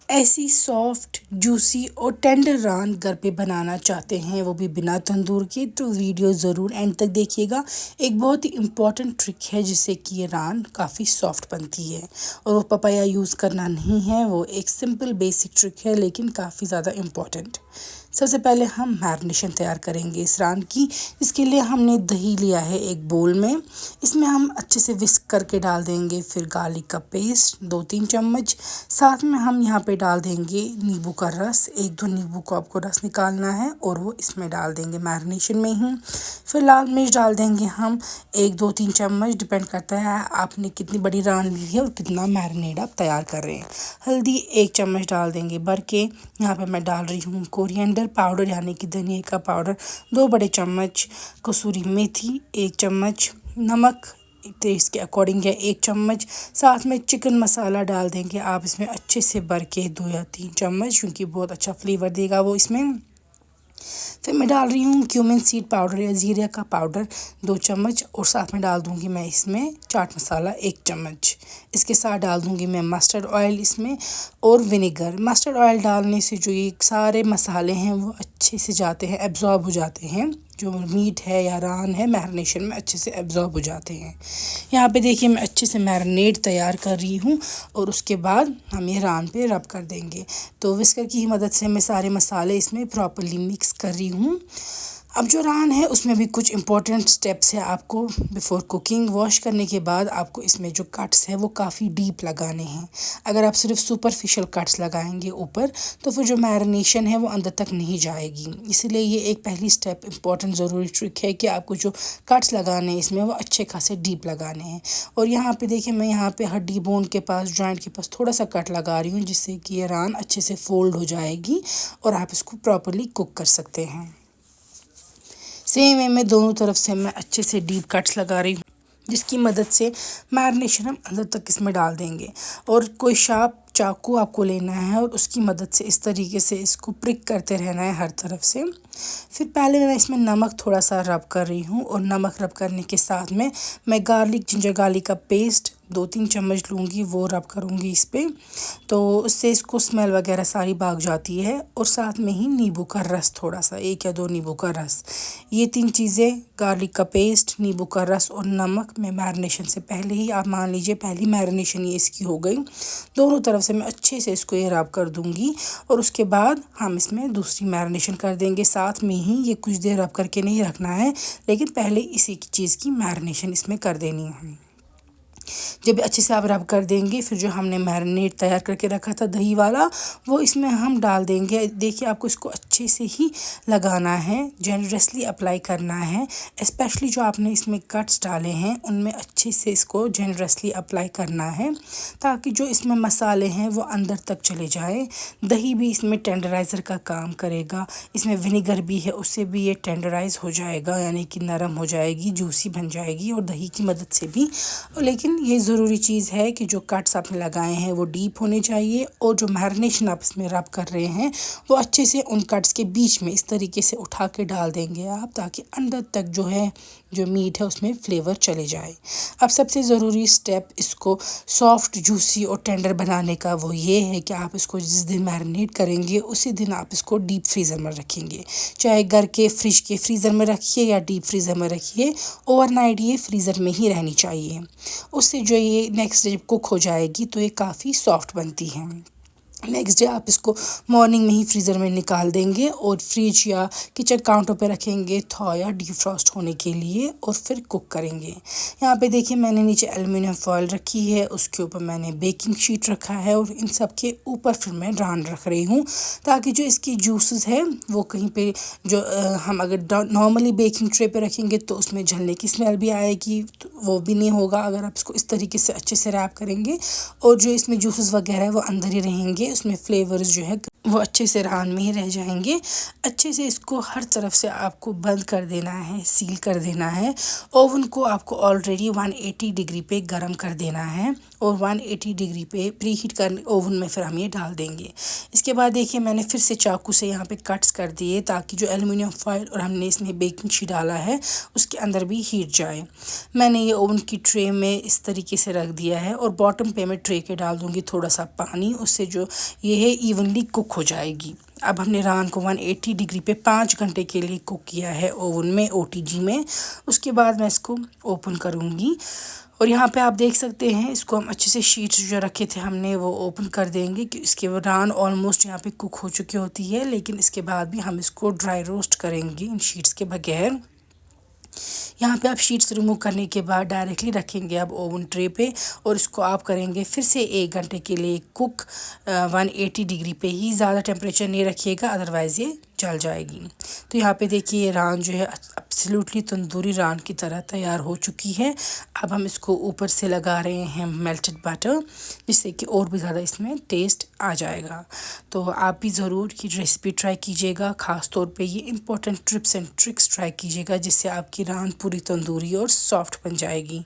ऐसी soft juicy और tender रान घर पे बनाना चाहते हैं, वो भी बिना तंदूर के, तो वीडियो ज़रूर एंड तक देखिएगा। एक बहुत ही इम्पॉर्टेंट ट्रिक है जिससे कि ये रान काफ़ी सॉफ्ट बनती है और वो पपाया यूज़ करना नहीं है। वो एक सिंपल बेसिक ट्रिक है लेकिन काफ़ी ज़्यादा इम्पॉर्टेंट। सबसे पहले हम मैरिनेशन तैयार करेंगे इस रान की। इसके लिए हमने दही लिया है एक बोल में, इसमें हम अच्छे से विस्क करके डाल देंगे। फिर गार्लिक का पेस्ट 2-3 चम्मच, साथ में हम यहाँ पे डाल देंगे नींबू का रस। 1-2 नींबू को आपको रस निकालना है और वो इसमें डाल देंगे मैरिनेशन में ही। फिर लाल मिर्च डाल देंगे हम 1-2-3 चम्मच, डिपेंड करता है आपने कितनी बड़ी रान ली है और कितना मैरिनेड आप तैयार कर रहे हैं। हल्दी 1 चम्मच डाल देंगे भर के। यहाँ पे मैं डाल रही हूँ कोरिएंडर पाउडर यानी कि धनिया का पाउडर 2 बड़े चम्मच, कसूरी मेथी 1 चम्मच, नमक टेस्ट के अकॉर्डिंग है 1 चम्मच, साथ में चिकन मसाला डाल देंगे आप इसमें अच्छे से भर के 2 या 3 चम्मच, क्योंकि बहुत अच्छा फ्लेवर देगा वो इसमें। फिर मैं डाल रही हूँ क्यूमिन सीड पाउडर या ज़ीरा का पाउडर 2 चम्मच, और साथ में डाल दूँगी मैं इसमें चाट मसाला 1 चम्मच। इसके साथ डाल दूँगी मैं मस्टर्ड ऑयल इसमें और विनेगर। मस्टर्ड ऑयल डालने से जो ये सारे मसाले हैं वो अच्छे से जाते हैं, एब्जॉर्ब हो जाते हैं। जो मीट है या रान है मैरिनेशन में अच्छे से एब्जॉर्ब हो जाते हैं। यहाँ पे देखिए मैं अच्छे से मैरिनेट तैयार कर रही हूँ और उसके बाद हम ये रान पे रब कर देंगे। तो विस्कर की मदद से मैं सारे मसाले इसमें प्रॉपर्ली मिक्स कर रही हूँ। अब जो रान है उसमें भी कुछ इंपॉर्टेंट स्टेप्स है आपको बिफ़ोर कुकिंग। वॉश करने के बाद आपको इसमें जो कट्स है वो काफ़ी डीप लगाने हैं। अगर आप सिर्फ सुपरफिशियल कट्स लगाएंगे ऊपर तो फिर जो मैरिनेशन है वो अंदर तक नहीं जाएगी। इसलिए ये एक पहली स्टेप इंपॉर्टेंट ज़रूरी ट्रिक है कि आपको जो कट्स लगाने हैं इसमें वो अच्छे खासे डीप लगाने हैं। और यहाँ पे देखिए मैं यहाँ पे हड्डी बोन के पास, जॉइंट के पास थोड़ा सा कट लगा रही हूँ जिससे कि ये रान अच्छे से फोल्ड हो जाएगी और आप इसको प्रॉपरली कुक कर सकते हैं। सेम वे में दोनों तरफ से मैं अच्छे से डीप कट्स लगा रही हूँ, जिसकी मदद से मैरिनेशन हम अंदर तक इसमें डाल देंगे। और कोई शार्प चाकू आपको लेना है और उसकी मदद से इस तरीके से इसको प्रिक करते रहना है हर तरफ से। फिर पहले मैं इसमें नमक थोड़ा सा रब कर रही हूँ और नमक रब करने के साथ में मैं जिंजर गार्लिक का पेस्ट 2-3 चम्मच लूँगी, वो रब करूँगी इस पर, तो उससे इसको स्मेल वगैरह सारी भाग जाती है। और साथ में ही नींबू का रस थोड़ा सा, 1 या 2 नींबू का रस। ये 3 चीज़ें, गार्लिक का पेस्ट, नींबू का रस और नमक, मैं मैरिनेशन से पहले ही, आप मान लीजिए पहली मैरिनेशन ये इसकी हो गई। दोनों तरफ से मैं अच्छे से इसको ये रब कर दूँगी और उसके बाद हम इसमें दूसरी मैरिनेशन कर देंगे साथ में ही। ये कुछ देर रब करके नहीं रखना है, लेकिन पहले इसी चीज़ की मैरिनेशन इसमें कर देनी है। जब अच्छे से आप रब कर देंगे फिर जो हमने मैरिनेट तैयार करके रखा था दही वाला, वो इसमें हम डाल देंगे। देखिए आपको इसको अच्छे से ही लगाना है, जेनरसली अप्लाई करना है। स्पेशली जो आपने इसमें कट्स डाले हैं उनमें अच्छे से इसको जेनरसली अप्लाई करना है, ताकि जो इसमें मसाले हैं वो अंदर तक चले जाए। दही भी इसमें टेंडराइज़र का काम करेगा, इसमें विनेगर भी है, उससे भी ये टेंडराइज़ हो जाएगा, यानी कि नरम हो जाएगी, जूसी बन जाएगी, और दही की मदद से भी। लेकिन ये ज़रूरी चीज़ है कि जो कट्स आपने लगाए हैं वो डीप होने चाहिए और जो मैरिनेशन आप इसमें रब कर रहे हैं वो अच्छे से उन कट्स के बीच में इस तरीके से उठा के डाल देंगे आप, ताकि अंदर तक जो है जो मीट है उसमें फ्लेवर चले जाए। अब सबसे ज़रूरी स्टेप इसको सॉफ्ट, जूसी और टेंडर बनाने का वो ये है कि आप इसको जिस दिन मैरिनेट करेंगे उसी दिन आप इसको डीप फ्रीज़र में रखेंगे। चाहे घर के फ्रिज के फ्रीज़र में रखिए या डीप फ्रीज़र में रखिए, ओवरनाइट ये फ्रीज़र में ही रहनी चाहिए। उससे जो ये नेक्स्ट डे कुक हो जाएगी तो ये काफ़ी सॉफ्ट बनती है। नेक्स्ट डे आप इसको मॉर्निंग में ही फ्रीज़र में निकाल देंगे और फ्रिज या किचन काउंटर पे रखेंगे थॉ या डिफ्रॉस्ट होने के लिए, और फिर कुक करेंगे। यहाँ पे देखिए मैंने नीचे एल्युमिनियम फॉइल रखी है, उसके ऊपर मैंने बेकिंग शीट रखा है और इन सब के ऊपर फिर मैं रान रख रही हूँ, ताकि जो इसकी जूसेस है वो कहीं पे जो हम अगर नॉर्मली बेकिंग ट्रे पे रखेंगे तो उसमें जलने की स्मेल भी आएगी, तो वो भी नहीं होगा अगर आप इसको इस तरीके से अच्छे से रैप करेंगे। और जो इसमें जूसेस वगैरह है वो अंदर ही रहेंगे, उसमें फ्लेवर्स जो है वो अच्छे से रान में ही रह जाएंगे। अच्छे से इसको हर तरफ से आपको बंद कर देना है, सील कर देना है। ओवन को आपको ऑलरेडी 180 डिग्री पे गरम कर देना है और 180 डिग्री पे प्री हीट कर ओवन में फिर हम ये डाल देंगे। इसके बाद देखिए मैंने फिर से चाकू से यहाँ पे कट्स कर दिए ताकि जो एल्युमिनियम फॉयल और हमने इसमें बेकिंग शीट डाला है उसके अंदर भी हीट जाए। मैंने ये ओवन की ट्रे में इस तरीके से रख दिया है और बॉटम पे मैं ट्रे के डाल दूँगी थोड़ा सा पानी, उससे जो ये है इवनली कुक हो जाएगी। अब हमने रान को 180 डिग्री पे 5 घंटे के लिए कुक किया है ओवन में, ओटीजी में। उसके बाद मैं इसको ओपन करूँगी और यहाँ पे आप देख सकते हैं इसको हम अच्छे से शीट्स जो रखे थे हमने वो ओपन कर देंगे कि इसके रान ऑलमोस्ट यहाँ पे कुक हो चुकी होती है, लेकिन इसके बाद भी हम इसको ड्राई रोस्ट करेंगे इन शीट्स के बगैर। यहाँ पे आप शीट्स रिमूव करने के बाद डायरेक्टली रखेंगे अब ओवन ट्रे पे और इसको आप करेंगे फिर से 1 घंटे के लिए कुक 180 डिग्री पे ही, ज़्यादा टेम्परेचर नहीं रखिएगा अदरवाइज़ ये जल जाएगी। तो यहाँ पे देखिए ये रान जो है एब्सोल्युटली तंदूरी रान की तरह तैयार हो चुकी है। अब हम इसको ऊपर से लगा रहे हैं मेल्टेड बटर, जिससे कि और भी ज़्यादा इसमें टेस्ट आ जाएगा। तो आप भी ज़रूर की रेसिपी ट्राई कीजिएगा, ख़ास तौर पे ये important tips and tricks try कीजिएगा जिससे आपकी रान पूरी तंदूरी और सॉफ्ट बन जाएगी।